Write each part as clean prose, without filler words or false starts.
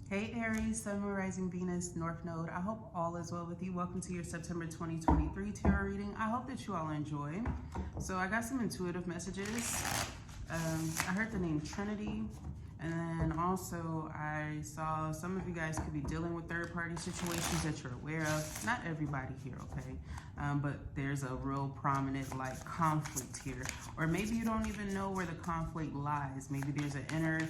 Hey Aries, Sun, Moon, Rising, Venus, North Node. I hope all is well with you. Welcome to your September 2023 tarot reading. I hope that you all enjoy. So I got some intuitive messages. I heard the name Trinity, and then also I saw some of you guys could be dealing with third-party situations that you're aware of. Not everybody here, okay? But there's a real prominent like conflict here. Or maybe you don't even know where the conflict lies. Maybe there's an inner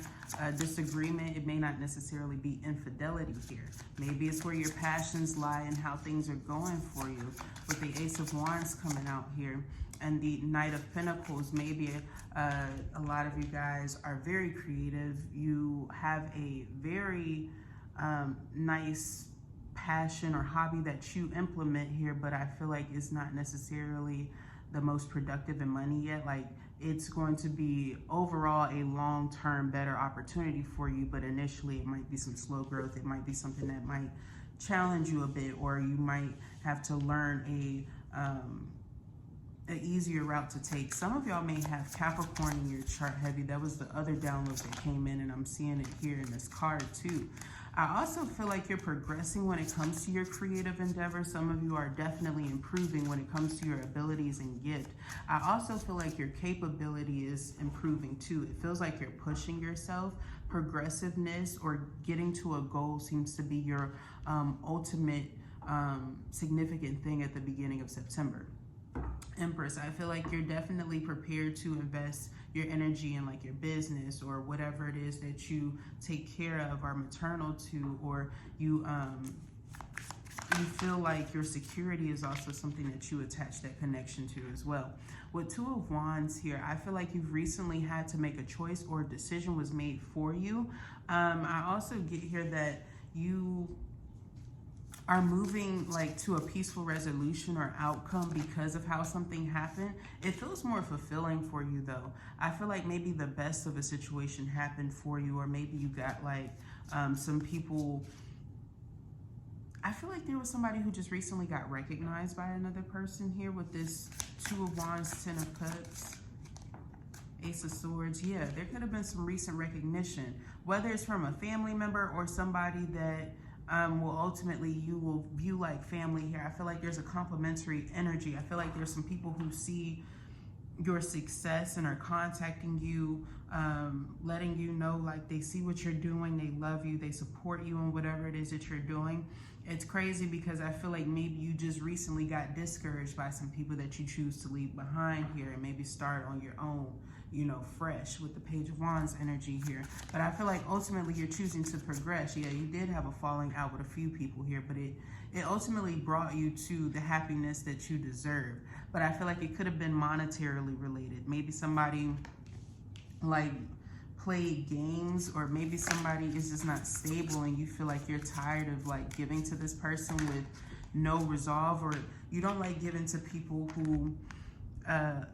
disagreement. It may not necessarily be infidelity here. Maybe it's where your passions lie and how things are going for you. With the Ace of Wands coming out here and the Knight of Pentacles, maybe a lot of you guys are very creative. You have a very nice passion or hobby that you implement here, but I feel like it's not necessarily the most productive in money yet. Like, it's going to be overall a long-term better opportunity for you, but initially it might be some slow growth. It might be something that might challenge you a bit, or you might have to learn an easier route to take. Some of y'all may have Capricorn in your chart heavy. That was the other download that came in, and I'm seeing it here in this card too. I also feel like you're progressing when it comes to your creative endeavor. Some of you are definitely improving when it comes to your abilities and gift. I also feel like your capability is improving too. It feels like you're pushing yourself. Progressiveness or getting to a goal seems to be your ultimate significant thing at the beginning of September. Empress, I feel like you're definitely prepared to invest your energy in like your business or whatever it is that you take care of, are maternal to, or you feel like your security is also something that you attach that connection to as well. With Two of Wands here, I feel like you've recently had to make a choice or a decision was made for you. I also get here that you are moving like to a peaceful resolution or outcome because of how something happened. It feels more fulfilling for you though. I feel like maybe the best of a situation happened for you, or maybe you got like some people. I feel like there was somebody who just recently got recognized by another person here with this Two of Wands, Ten of Cups, Ace of Swords. Yeah, there could have been some recent recognition, whether it's from a family member or somebody that will ultimately you will view like family here. I feel like there's a complementary energy. I feel like there's some people who see your success and are contacting you, letting you know like they see what you're doing, they love you, they support you in whatever it is that you're doing. It's crazy because I feel like maybe you just recently got discouraged by some people that you choose to leave behind here and maybe start on your own, you know, fresh with the Page of Wands energy here. But I feel like ultimately you're choosing to progress. Yeah, you did have a falling out with a few people here, but it ultimately brought you to the happiness that you deserve. But I feel like it could have been monetarily related. Maybe somebody like played games, or maybe somebody is just not stable and you feel like you're tired of like giving to this person with no resolve, or you don't like giving to people who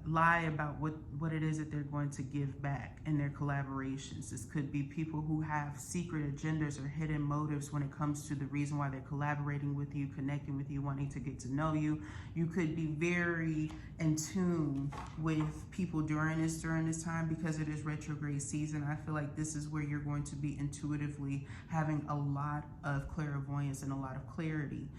lie about what it is that they're going to give back in their collaborations. This could be people who have secret agendas or hidden motives when it comes to the reason why they're collaborating with you, connecting with you, wanting to get to know you. You could be very in tune with people during this time because it is retrograde season. I feel like this is where you're going to be intuitively having a lot of clairvoyance and a lot of clarity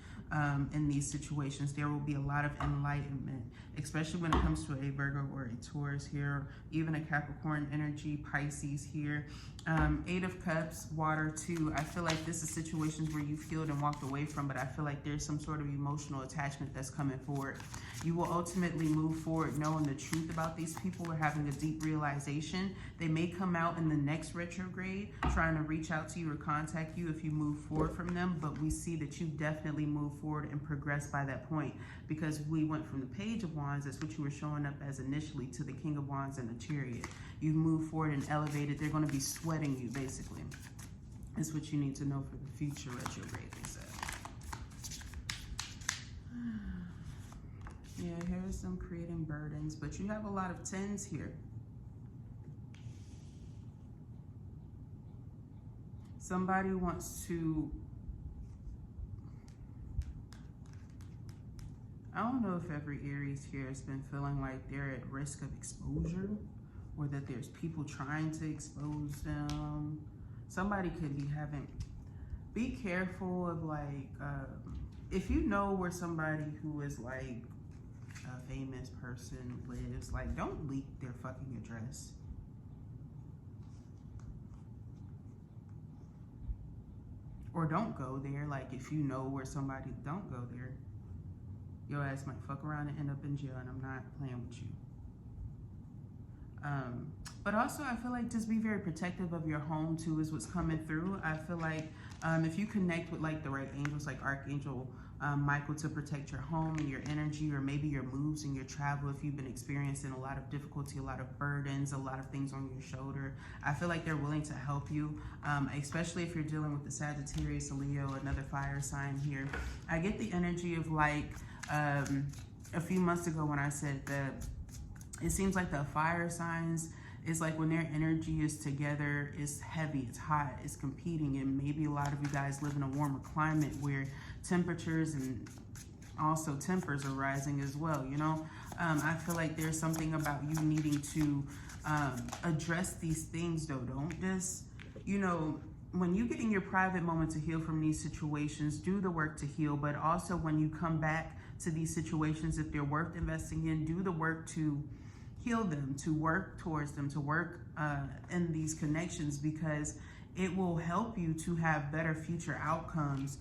in these situations. There will be a lot of enlightenment, especially when it comes to a Virgo or a Taurus here, even a Capricorn energy, Pisces here. Eight of Cups, water too. I feel like this is situations where you've healed and walked away from, but I feel like there's some sort of emotional attachment that's coming forward. You will ultimately move forward knowing the truth about these people or having a deep realization. They may come out in the next retrograde trying to reach out to you or contact you if you move forward from them, but we see that you definitely move forward and progress by that point, because we went from the Page of Wands, that's what you were showing up as initially, to the King of Wands and the Chariot. You move forward and elevated. They're going to be sweating you, basically. That's what you need to know for the future retrograde, they said. Yeah, here's some creating burdens, but you have a lot of tens here. Somebody wants to, I don't know if every Aries here has been feeling like they're at risk of exposure, or that there's people trying to expose them. Somebody could be having, Be careful of like, if you know where somebody who is like a famous person lives, like don't leak their fucking address. Or don't go there. Like if you know where somebody, don't go there. Your ass might fuck around and end up in jail, and I'm not playing with you. But also I feel like just be very protective of your home too is what's coming through. I feel like if you connect with like the right angels, like Archangel Michael, to protect your home and your energy, or maybe your moves and your travel, if you've been experiencing a lot of difficulty, a lot of burdens, a lot of things on your shoulder, I feel like they're willing to help you, especially if you're dealing with the Sagittarius, a Leo, another fire sign here. I get the energy of like a few months ago when I said that it seems like the fire signs is like when their energy is together, it's heavy, it's hot, it's competing, and maybe a lot of you guys live in a warmer climate where temperatures and also tempers are rising as well, you know? I feel like there's something about you needing to address these things though. Don't just, you know, when you get in your private moment to heal from these situations, do the work to heal, but also when you come back to these situations, if they're worth investing in, do the work to heal them, to work towards them, to work in these connections, because it will help you to have better future outcomes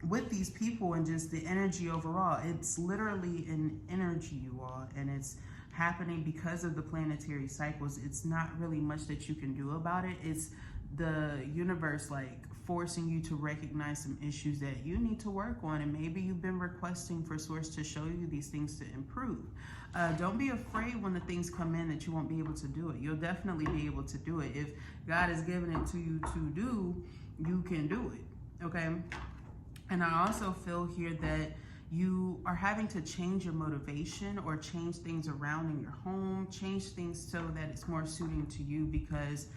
with these people and just the energy overall. It's literally an energy, you all, and it's happening because of the planetary cycles. It's not really much that you can do about it. It's the universe like forcing you to recognize some issues that you need to work on, and maybe you've been requesting for source to show you these things to improve. Don't be afraid when the things come in that you won't be able to do it. You'll definitely be able to do it. If God has given it to you to do, you can do it, okay? And I also feel here that you are having to change your motivation or change things around in your home, change things so that it's more suiting to you, because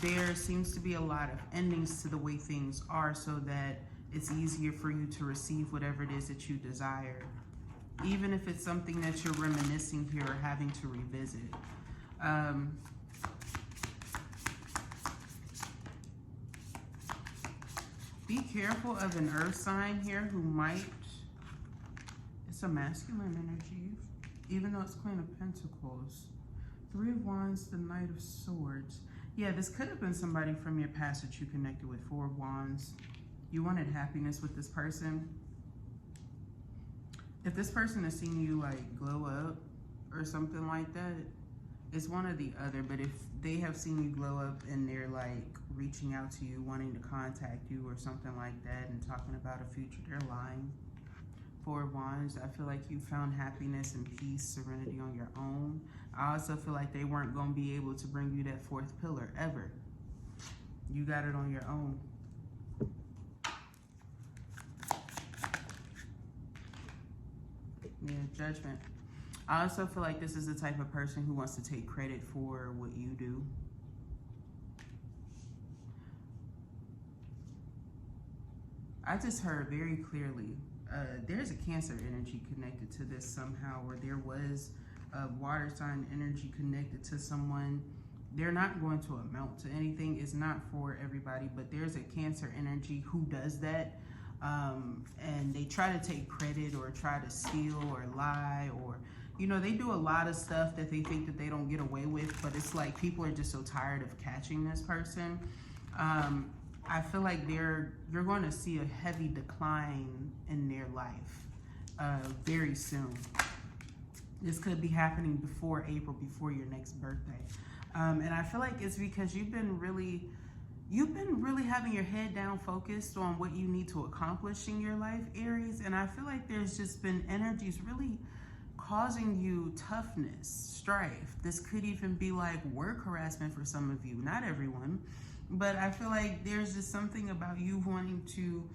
there seems to be a lot of endings to the way things are so that it's easier for you to receive whatever it is that you desire, even if it's something that you're reminiscing here or having to revisit. Be careful of an earth sign here who might, it's a masculine energy, even though it's Queen of Pentacles. Three of Wands, the Knight of Swords. Yeah, this could have been somebody from your past that you connected with. Four of Wands. You wanted happiness with this person. If this person has seen you like glow up or something like that, it's one or the other. But if they have seen you glow up and they're like reaching out to you, wanting to contact you or something like that and talking about a future, they're lying. Four of Wands, I feel like you found happiness and peace, serenity on your own. I also feel like they weren't going to be able to bring you that fourth pillar ever. You got it on your own. Yeah, Judgment. I also feel like this is the type of person who wants to take credit for what you do. I just heard very clearly, there's a Cancer energy connected to this somehow, or there was a water sign energy connected to someone. They're not going to amount to anything. It's not for everybody, but there's a Cancer energy who does that. And they try to take credit or try to steal or lie, or, you know, they do a lot of stuff that they think that they don't get away with, but it's like people are just so tired of catching this person. I feel like you're going to see a heavy decline in their life very soon. This could be happening before April, before your next birthday. And I feel like it's because you've been really having your head down, focused on what you need to accomplish in your life, Aries. And I feel like there's just been energies really causing you toughness, strife. This could even be like work harassment for some of you, not everyone. But I feel like there's just something about you wanting to,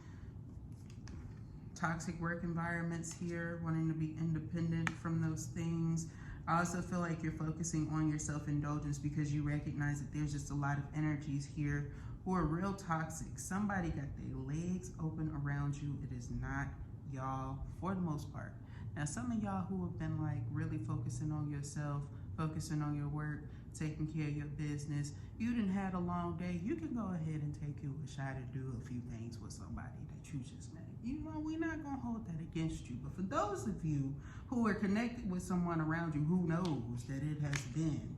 toxic work environments here, wanting to be independent from those things. I also feel like you're focusing on your self-indulgence because you recognize that there's just a lot of energies here who are real toxic. Somebody got their legs open around you. It is not y'all for the most part. Now, some of y'all who have been like really focusing on yourself, focusing on your work, taking care of your business, you done had a long day, you can go ahead and take it with wish I had to do a few things with somebody that you just met. You know, we're not going to hold that against you. But for those of you who are connected with someone around you who knows that it has been,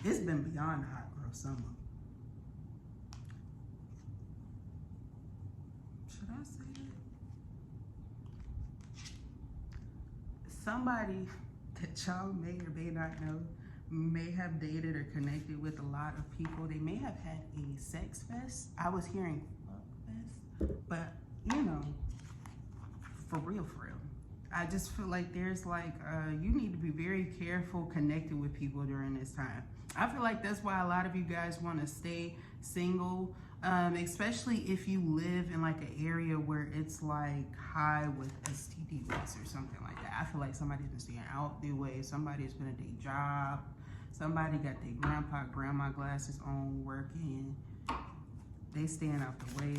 it's been beyond the hot girl summer. Should I say it? Somebody that y'all may or may not know may have dated or connected with a lot of people. They may have had a sex fest. I was hearing fuck fest, but you know, for real. I just feel like there's like, you need to be very careful connecting with people during this time. I feel like that's why a lot of you guys want to stay single, especially if you live in like an area where it's like high with STD rates or something like that. I feel like somebody's been staying out their way. Somebody's been at their job. Somebody got their grandpa, grandma glasses on working. They staying out the way.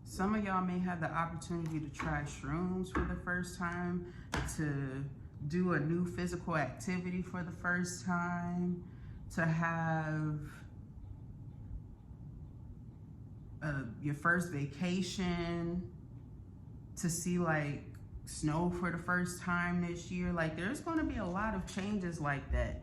Some of y'all may have the opportunity to try shrooms for the first time, to do a new physical activity for the first time, to have your first vacation, to see like snow for the first time this year. Like there's going to be a lot of changes like that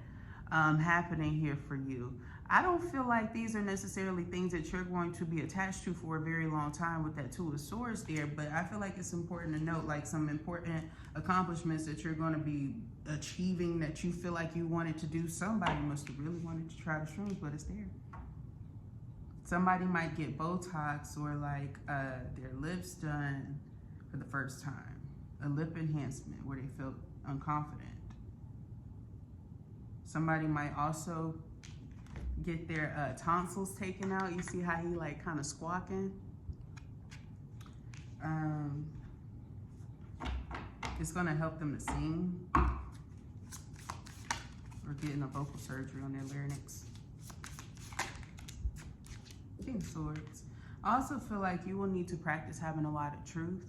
happening here for you. I don't feel like these are necessarily things that you're going to be attached to for a very long time with that Two of Swords there, but I feel like it's important to note like some important accomplishments that you're going to be achieving that you feel like you wanted to do. Somebody must have really wanted to try the shrooms, but it's there. Somebody might get Botox or like their lips done for the first time. A lip enhancement where they felt unconfident. Somebody might also get their tonsils taken out. You see how he like kind of squawking? It's gonna help them to sing. Or getting a vocal surgery on their larynx. King of Swords. I also feel like you will need to practice having a lot of truth.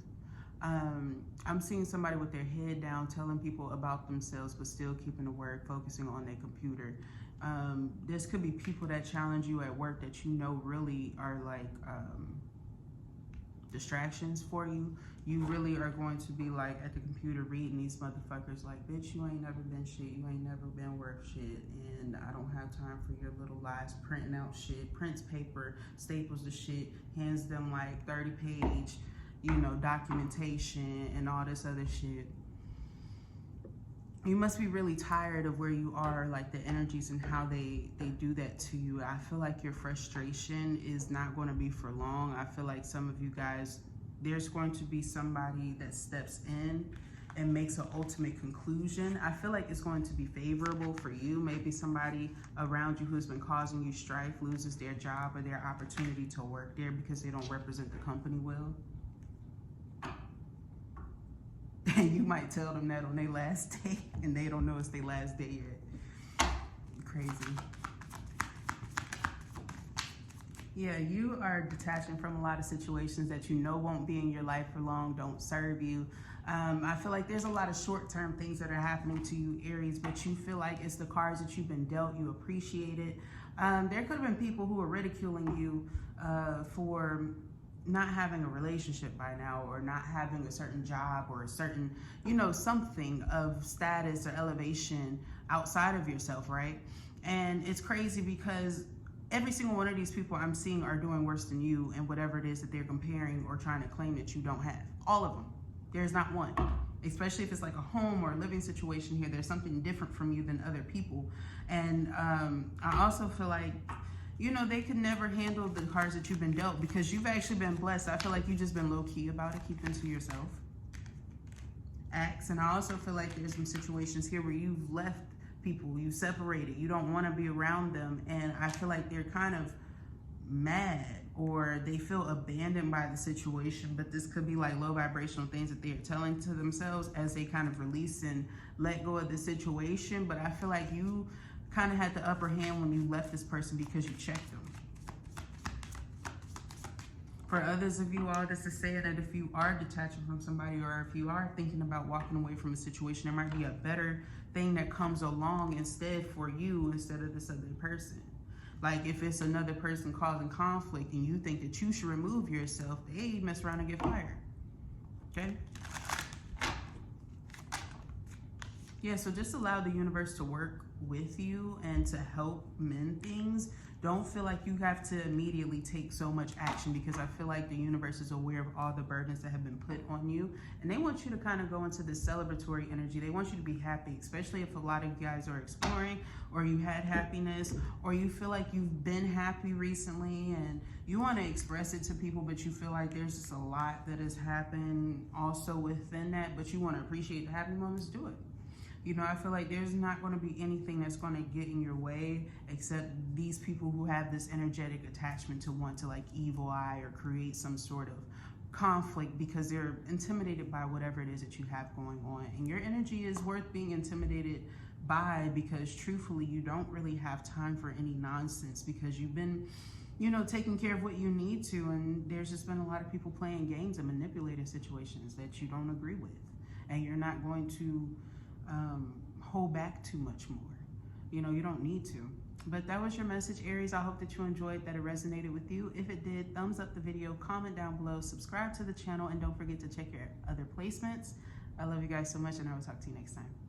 I'm seeing somebody with their head down telling people about themselves but still keeping the work, focusing on their computer. This could be people that challenge you at work that you know really are like distractions for you. You really are going to be like at the computer reading these motherfuckers like, bitch, you ain't never been shit, you ain't never been worth shit, and I don't have time for your little lies. Printing out shit, prints paper, staples the shit, hands them like 30-page, you know, documentation and all this other shit. You must be really tired of where you are, like the energies and how they do that to you. I feel like your frustration is not going to be for long. I feel like some of you guys, there's going to be somebody that steps in and makes an ultimate conclusion. I feel like it's going to be favorable for you. Maybe somebody around you who's been causing you strife loses their job or their opportunity to work there because they don't represent the company well. And you might tell them that on their last day and they don't know it's their last day yet. Crazy. Yeah, you are detaching from a lot of situations that you know won't be in your life for long, don't serve you. I feel like there's a lot of short-term things that are happening to you, Aries, but you feel like it's the cards that you've been dealt, you appreciate it. There could have been people who are ridiculing you for not having a relationship by now, or not having a certain job, or a certain, you know, something of status or elevation outside of yourself, right? And it's crazy because every single one of these people I'm seeing are doing worse than you in whatever it is that they're comparing or trying to claim that you don't have. All of them. There's not one. Especially if it's like a home or a living situation here, there's something different from you than other people. And I also feel like, you know, they could never handle the cards that you've been dealt because you've actually been blessed. I feel like you've just been low-key about it, keeping to yourself. Acts. And I also feel like there's some situations here where you've left people, you separated, you don't want to be around them, and I feel like they're kind of mad or they feel abandoned by the situation, but this could be like low vibrational things that they're telling to themselves as they kind of release and let go of the situation. But I feel like you kind of had the upper hand when you left this person because you checked them. For others of you all, this is saying that if you are detaching from somebody, or if you are thinking about walking away from a situation, there might be a better thing that comes along instead for you instead of this other person. Like if it's another person causing conflict and you think that you should remove yourself, they mess around and get fired. Okay? Yeah, so just allow the universe to work with you and to help mend things. Don't feel like you have to immediately take so much action, because I feel like the universe is aware of all the burdens that have been put on you, and they want you to kind of go into this celebratory energy. They want you to be happy, especially if a lot of you guys are exploring, or you had happiness, or you feel like you've been happy recently and you want to express it to people, but you feel like there's just a lot that has happened also within that, but you want to appreciate the happy moments. Do it. You know, I feel like there's not going to be anything that's going to get in your way except these people who have this energetic attachment to want to like evil eye or create some sort of conflict because they're intimidated by whatever it is that you have going on. And your energy is worth being intimidated by, because truthfully, you don't really have time for any nonsense, because you've been, you know, taking care of what you need to. And there's just been a lot of people playing games and manipulative situations that you don't agree with. And you're not going to hold back too much more. You know, you don't need to. But that was your message, Aries. I hope that you enjoyed, that it resonated with you. If it did, thumbs up the video, comment down below, subscribe to the channel, and don't forget to check your other placements. I love you guys so much, and I will talk to you next time.